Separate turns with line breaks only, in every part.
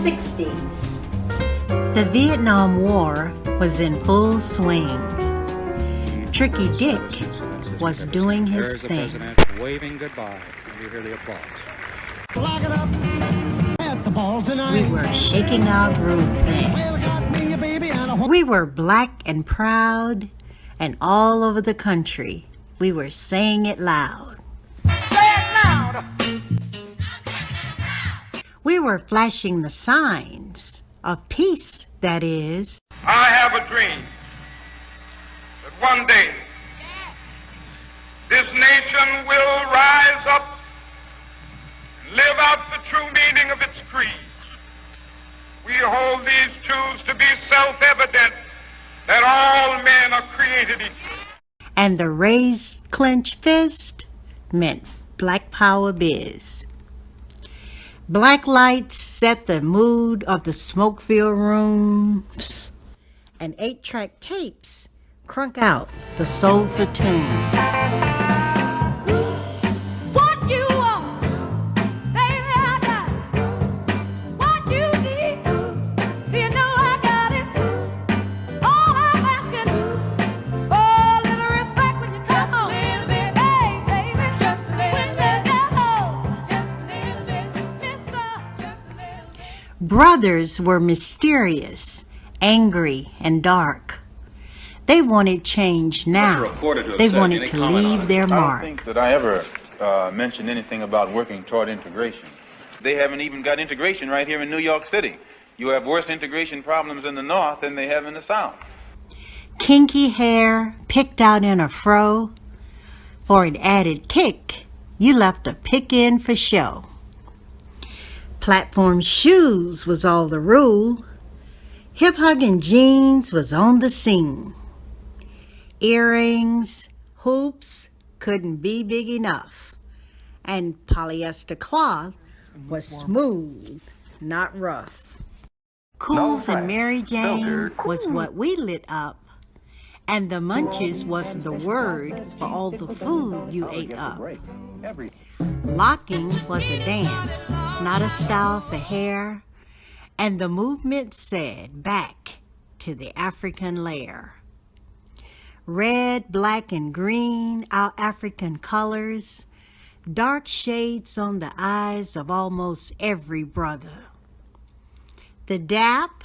60s. The Vietnam War was in full swing. Tricky Dick was doing his thing.
Waving goodbye. You hear the applause.
Lock it up at the ball tonight.
We were shaking our groove then.
Well, I got me a baby and a
We were black and proud, and all over the country, we were saying it loud.
Say it loud.
We were flashing the signs of peace, that is.
I have a dream that one day this nation will rise up and live out the true meaning of its creed. We hold these truths to be self-evident that all men are created equal.
And the raised clenched fist meant Black Power biz. Black lights set the mood of the smoke-filled rooms, and 8-track tapes crunk out the soulful tunes.
What you want, baby, I got it. What you need, you know I got it. All I'm asking is for a little respect when you come home. Just a little bit, hey, baby, just a little bit. Just a little bit, mister, just a little bit.
Brothers were mysterious, angry, and dark. They wanted change now. They wanted to leave their
I don't
mark.
think that I ever mentioned anything about working toward integration. They haven't even got integration right here in New York City. You have worse integration problems in the North than they have in the South.
Kinky hair picked out in a fro. For an added kick, you left a pick in for show. Platform shoes was all the rule. Hip-hugging jeans was on the scene. Earrings, hoops couldn't be big enough. And polyester cloth was smooth, not rough. Cools and Mary Jane was what we lit up. And the munchies was the word for all the food you ate up. Locking was a dance, not a style for hair. And the movement said, back to the African lair. Red, black, and green, our African colors. Dark shades on the eyes of almost every brother. The dap,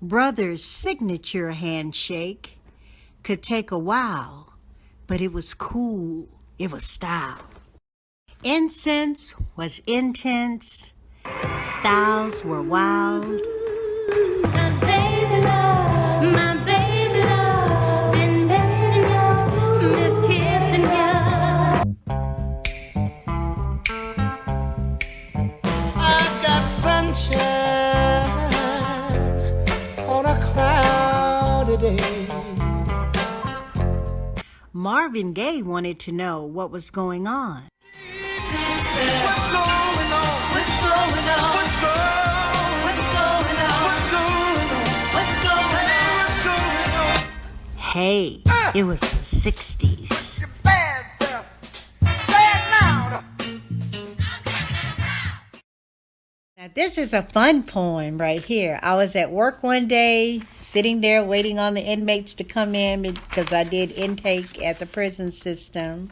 brother's signature handshake, could take a while, but it was cool, it was style. Incense was intense, styles were wild.
My baby love, been letting you, miss kissing you.
I've got sunshine on a cloudy day.
Marvin Gaye wanted to know what was going on.
What's going on? What's going on? What's going on? What's going on? What's going on? What's going on?
Hey, it was the 60s.
Your bad self. Say it loud.
Now, this is a fun poem right here. I was at work one day, sitting there waiting on the inmates to come in because I did intake at the prison system.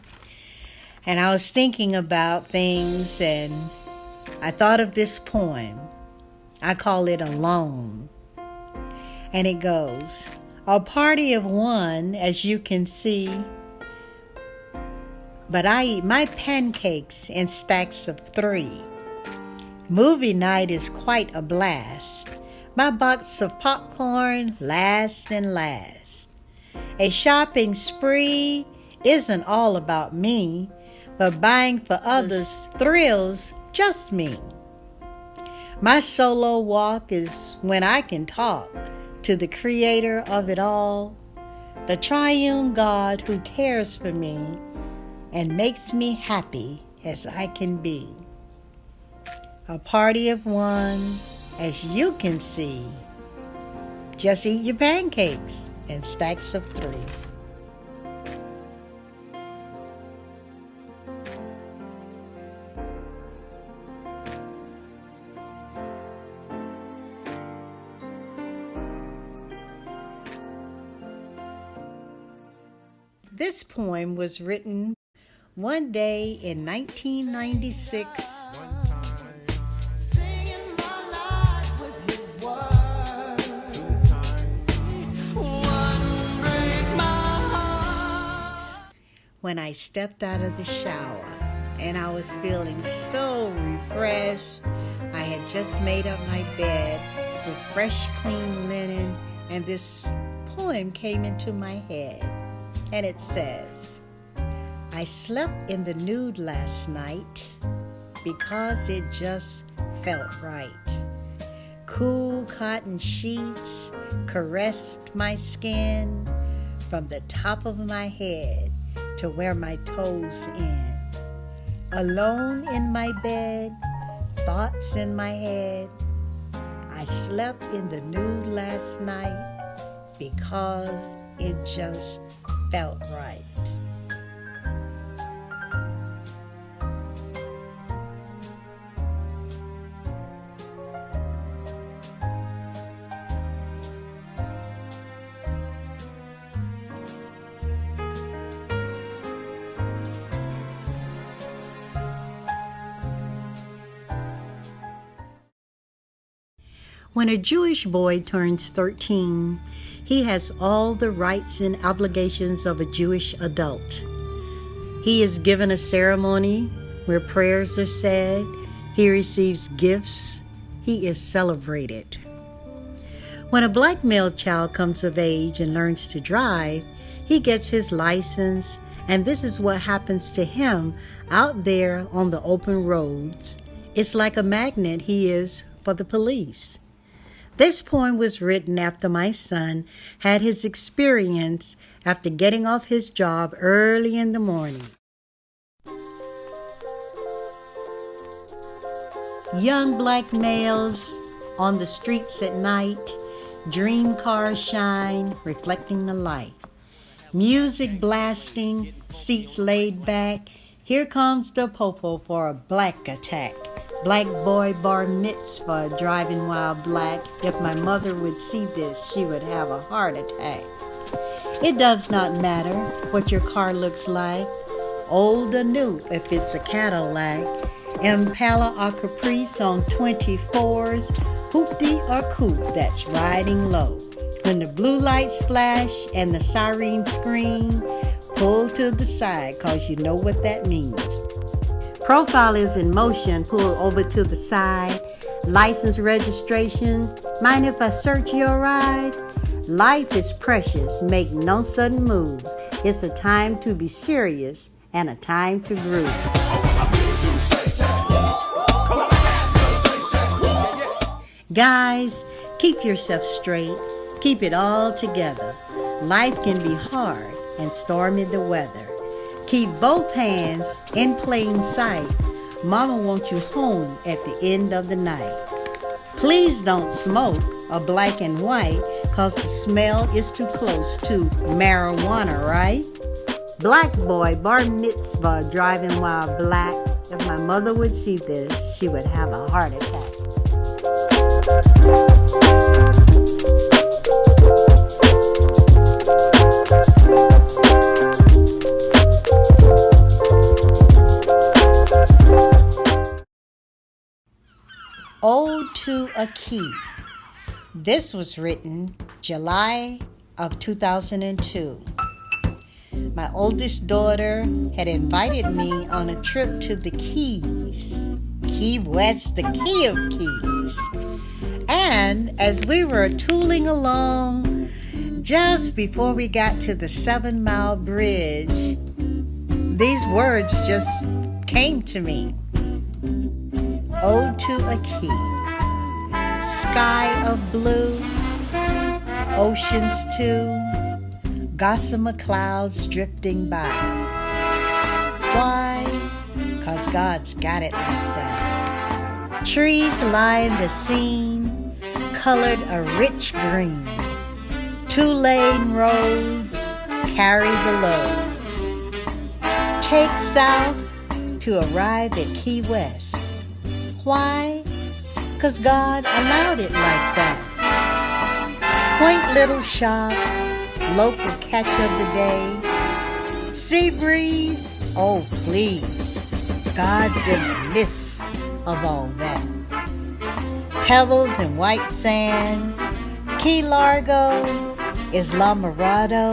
And I was thinking about things, and I thought of this poem. I call it Alone. And it goes, a party of one, as you can see, but I eat my pancakes in stacks of 3. Movie night is quite a blast. My box of popcorn lasts and lasts. A shopping spree isn't all about me, but buying for others thrills just me. My solo walk is when I can talk to the creator of it all, the triune God who cares for me and makes me happy as I can be. A party of one, as you can see. Just eat your pancakes in stacks of 3. This poem was written one day in 1996.
Singing my life with his words. One break my heart.
When I stepped out of the shower and I was feeling so refreshed. I had just made up my bed with fresh, clean linen, and this poem came into my head. And it says, I slept in the nude last night because it just felt right. Cool cotton sheets caressed my skin from the top of my head to where my toes end. Alone in my bed, thoughts in my head, I slept in the nude last night because it just felt right. When a Jewish boy turns 13, he has all the rights and obligations of a Jewish adult. He is given a ceremony where prayers are said, he receives gifts, he is celebrated. When a black male child comes of age and learns to drive, he gets his license, and this is what happens to him out there on the open roads. It's like a magnet he is for the police. This poem was written after my son had his experience after getting off his job early in the morning. Young black males on the streets at night, dream cars shine, reflecting the light. Music blasting, seats laid back, here comes the popo for a black attack. Black boy bar mitzvah driving while black. If my mother would see this, she would have a heart attack. It does not matter what your car looks like, old or new if it's a Cadillac, Impala or Caprice on 24s, hoopty or coupe that's riding low. When the blue lights flash and the siren scream, pull to the side cause you know what that means. Profile is in motion, pull over to the side. License registration, mind if I search your ride? Life is precious, make no sudden moves. It's a time to be serious and a time to groove. Guys, keep yourself straight, keep it all together. Life can be hard and stormy the weather. Keep both hands in plain sight. Mama wants you home at the end of the night. Please don't smoke a black and white, cause the smell is too close to marijuana, right? Black boy, bar mitzvah, driving while black. If my mother would see this, she would have a heart attack. Ode to a Key. This was written July of 2002. My oldest daughter had invited me on a trip to the Keys, Key West, the Key of Keys. And as we were tooling along, just before we got to the 7 Mile Bridge, these words just came to me. Ode to a Key. Sky of blue, oceans too, gossamer clouds drifting by. Why? 'Cause God's got it like that. Trees line the scene, colored a rich green. 2-lane roads carry the load. Take south to arrive at Key West. Why? 'Cause God allowed it like that. Quaint little shops, local catch of the day, Sea breeze, oh please, God's in the midst of all that. Pebbles and white sand, Key Largo, Islamorado,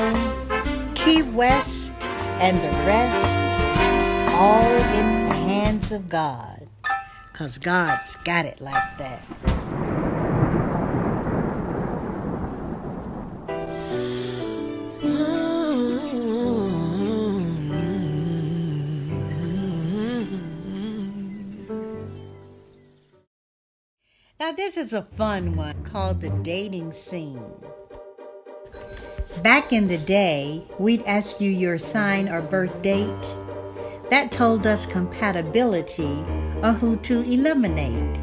Key West, and the rest, all in the hands of God, 'cause God's got it like that. Now this is a fun one called the dating scene. Back in the day, we'd ask you your sign or birth date. That told us compatibility or who to eliminate.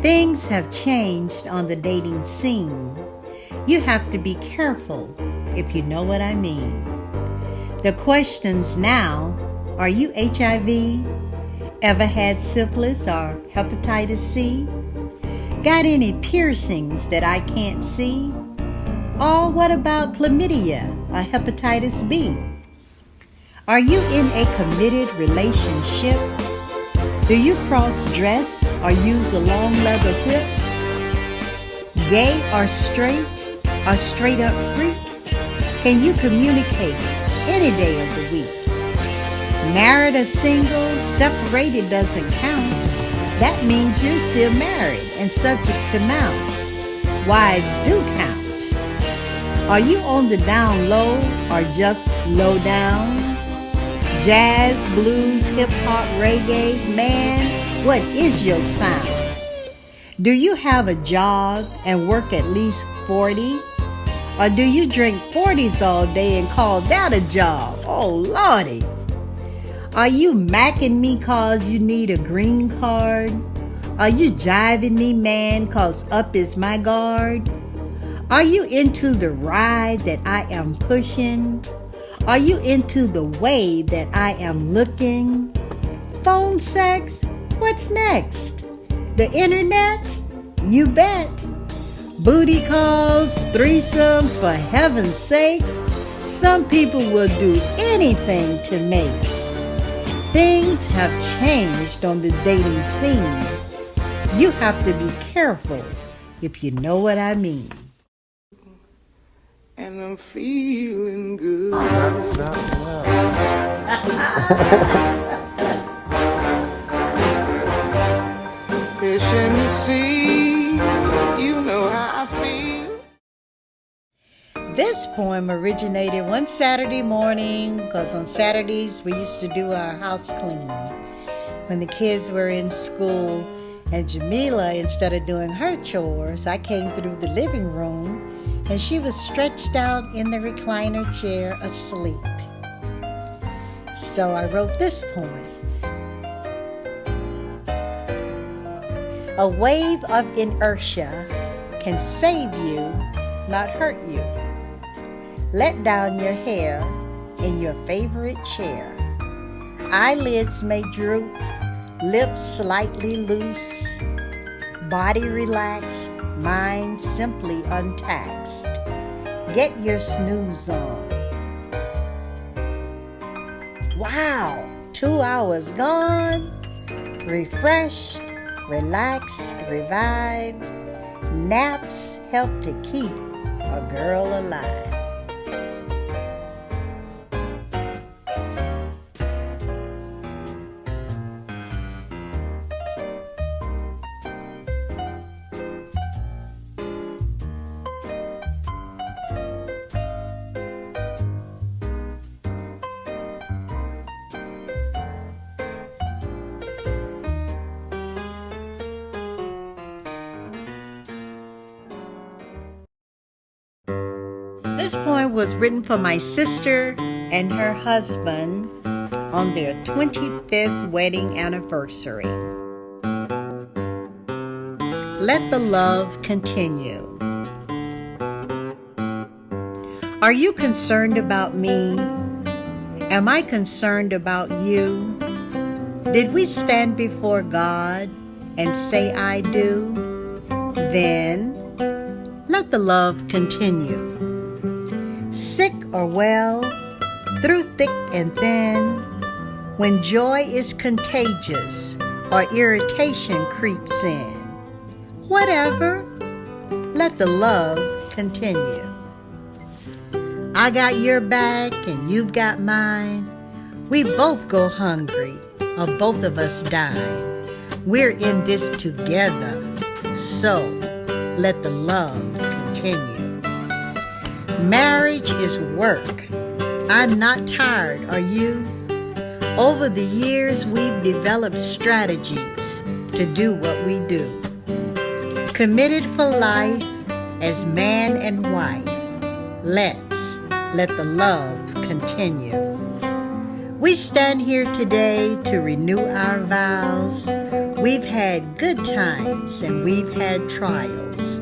Things have changed on the dating scene. You have to be careful, if you know what I mean. The questions now, are you HIV? Ever had syphilis or hepatitis C? Got any piercings that I can't see? Or what about chlamydia or hepatitis B? Are you in a committed relationship? Do you cross-dress or use a long leather whip? Gay or straight-up freak? Can you communicate any day of the week? Married or single, separated doesn't count. That means you're still married and subject to mount. Wives do count. Are you on the down low or just low down? Jazz, blues, hip-hop, reggae, man, what is your sound? Do you have a job and work at least 40? Or do you drink 40s all day and call that a job? Oh, Lordy. Are you macking me 'cause you need a green card? Are you jiving me, man, 'cause up is my guard? Are you into the ride that I am pushing? Are you into the way that I am looking? Phone sex? What's next? The internet? You bet. Booty calls, threesomes, for heaven's sakes. Some people will do anything to mate. Things have changed on the dating scene. You have to be careful, if you know what I mean.
And I'm feeling good. Fish in the sea, you know how I feel.
This poem originated one Saturday morning, because on Saturdays we used to do our house cleaning when the kids were in school. And Jamila, instead of doing her chores, I came through the living room and she was stretched out in the recliner chair asleep. So I wrote this poem. A wave of inertia can save you, not hurt you. Let down your hair in your favorite chair. Eyelids may droop, lips slightly loose, body relaxed, mind simply untaxed. Get your snooze on. Wow, 2 hours gone. Refreshed, relaxed, revived. Naps help to keep a girl alive. This poem was written for my sister and her husband on their 25th wedding anniversary. Let the love continue. Are you concerned about me? Am I concerned about you? Did we stand before God and say I do? Then let the love continue. Sick or well, through thick and thin, when joy is contagious or irritation creeps in. Whatever, let the love continue. I got your back and you've got mine. We both go hungry, or both of us dine. We're in this together, so let the love continue. Marriage is work. I'm not tired, are you? Over the years, we've developed strategies to do what we do. Committed for life as man and wife, let's let the love continue. We stand here today to renew our vows. We've had good times and we've had trials.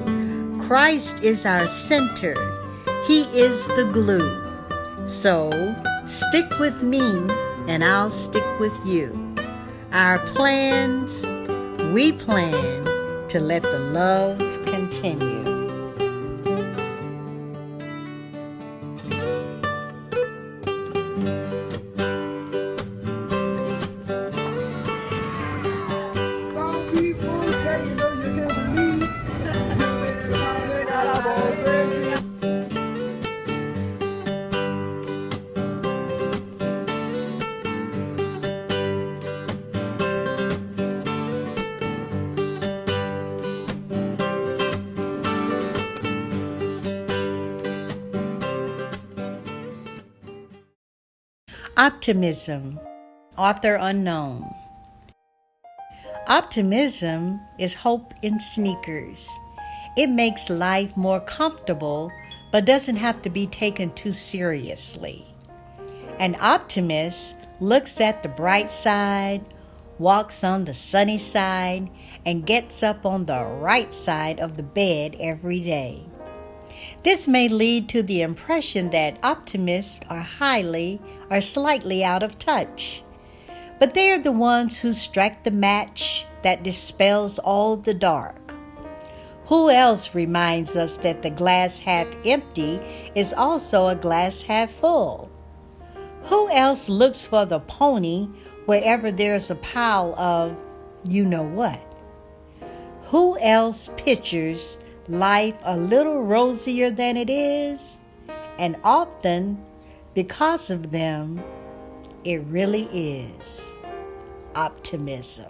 Christ is our center. He is the glue. So stick with me and I'll stick with you. Our plans, we plan to let the love continue. Optimism, author unknown. Optimism is hope in sneakers. It makes life more comfortable, but doesn't have to be taken too seriously. An optimist looks at the bright side, walks on the sunny side, and gets up on the right side of the bed every day. This may lead to the impression that optimists are highly or slightly out of touch. But they are the ones who strike the match that dispels all the dark. Who else reminds us that the glass half empty is also a glass half full? Who else looks for the pony wherever there's a pile of you know what? Who else pictures life a little rosier than it is? And often, because of them, it really is optimism.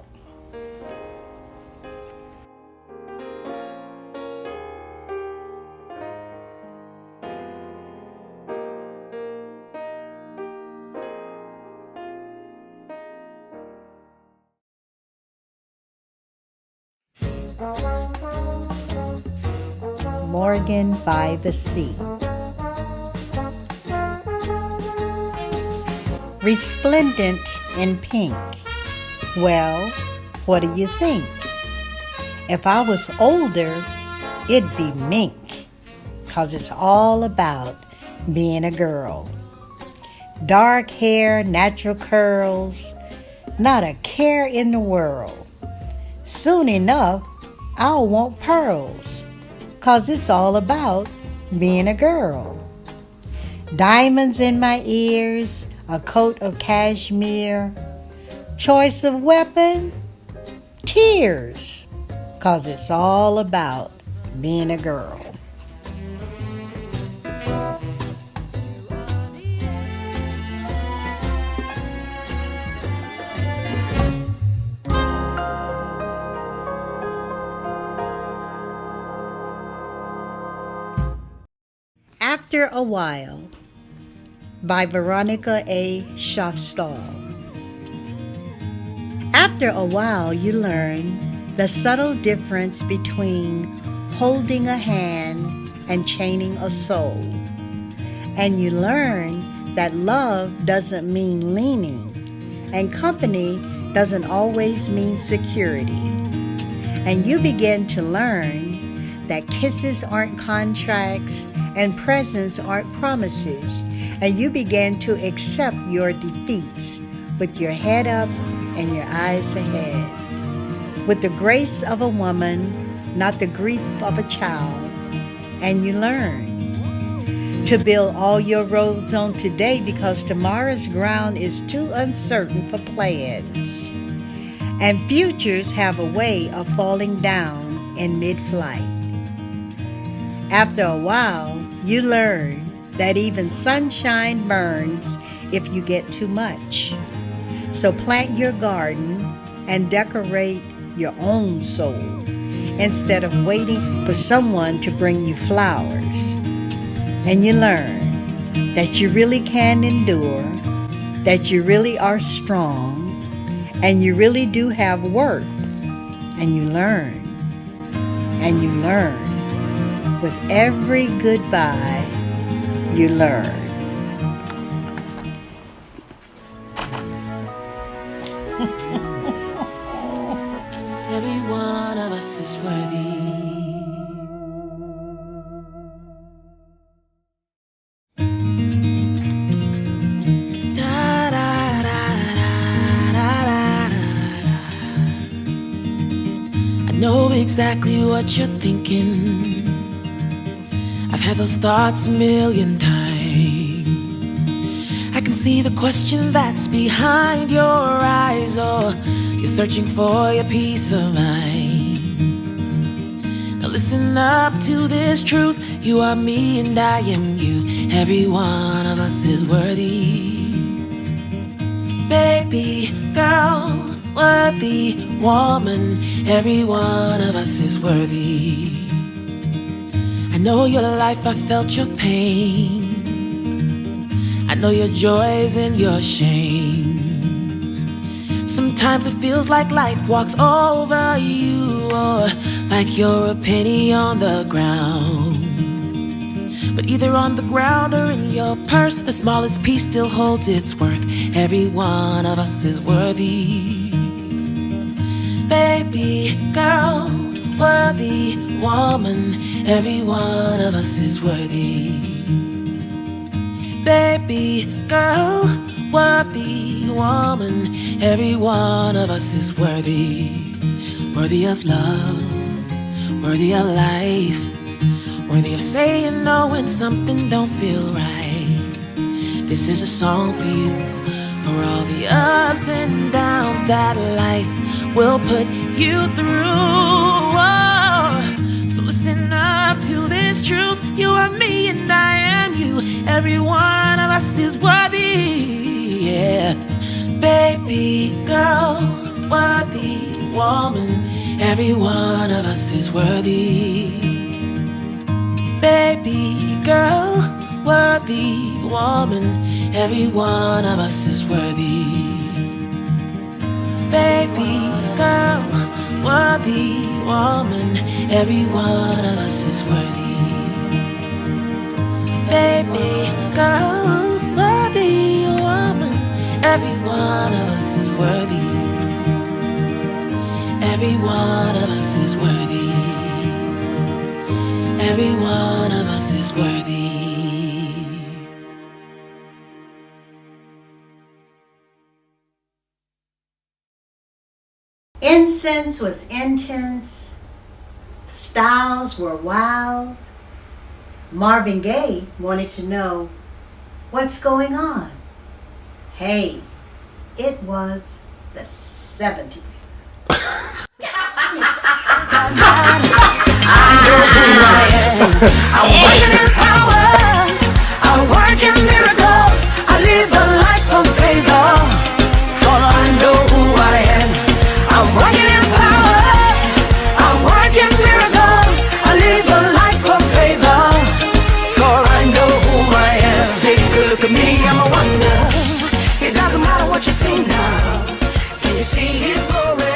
Morgan by the Sea. Resplendent in pink. Well, what do you think? If I was older, it'd be mink, 'cause it's all about being a girl. Dark hair, natural curls, not a care in the world. Soon enough, I'll want pearls, 'cause it's all about being a girl. Diamonds in my ears, a coat of cashmere. Choice of weapon? Tears, 'cause it's all about being a girl. After a While by Veronica A. Schaffstall. After a while, you learn the subtle difference between holding a hand and chaining a soul. And you learn that love doesn't mean leaning, and company doesn't always mean security. And you begin to learn that kisses aren't contracts and presents aren't promises, and you begin to accept your defeats with your head up and your eyes ahead, with the grace of a woman, not the grief of a child. And you learn to build all your roads on today because tomorrow's ground is too uncertain for plans. And futures have a way of falling down in mid-flight. After a while, you learn that even sunshine burns if you get too much. So plant your garden and decorate your own soul instead of waiting for someone to bring you flowers. And you learn that you really can endure, that you really are strong, and you really do have worth. And you learn, and you learn. With every goodbye, you learn.
Every one of us is worthy. Da, da, da, da, da, da, da. I know exactly what you're thinking. I've had those thoughts a million times. I can see the question that's behind your eyes. Oh, you're searching for your peace of mind. Now listen up to this truth. You are me and I am you. Every one of us is worthy. Baby, girl, worthy woman. Every one of us is worthy. I know your life, I felt your pain. I know your joys and your shames. Sometimes it feels like life walks over you, or like you're a penny on the ground. But either on the ground or in your purse, the smallest piece still holds its worth. Every one of us is worthy. Baby, girl, worthy woman. Every one of us is worthy. Baby, girl, worthy woman. Every one of us is worthy. Worthy of love, worthy of life, worthy of saying no when something don't feel right. This is a song for you, for all the ups and downs that life will put you through. Oh, so listen up to this truth. You are me and I am you. Every one of us is worthy. Yeah. Baby, girl, worthy woman. Every one of us is worthy. Baby, girl, worthy woman. Every one of us is worthy. Baby, girl, worthy woman. Every one of us is worthy. Baby, girl, worthy woman. Every one of us is worthy. Every one of us is worthy. Every one of us is worthy.
Incense was intense. Styles were wild. Marvin Gaye wanted to know, what's going on? Hey, it was the 70s.
I work in power, I work in miracles, I live a life of favor. For I know who I am. I'm working in power, I work in miracles, I live a life of favor. For I know who I am. Take a look at me, I'm a wonder. It doesn't matter what you see now. Can you see His glory?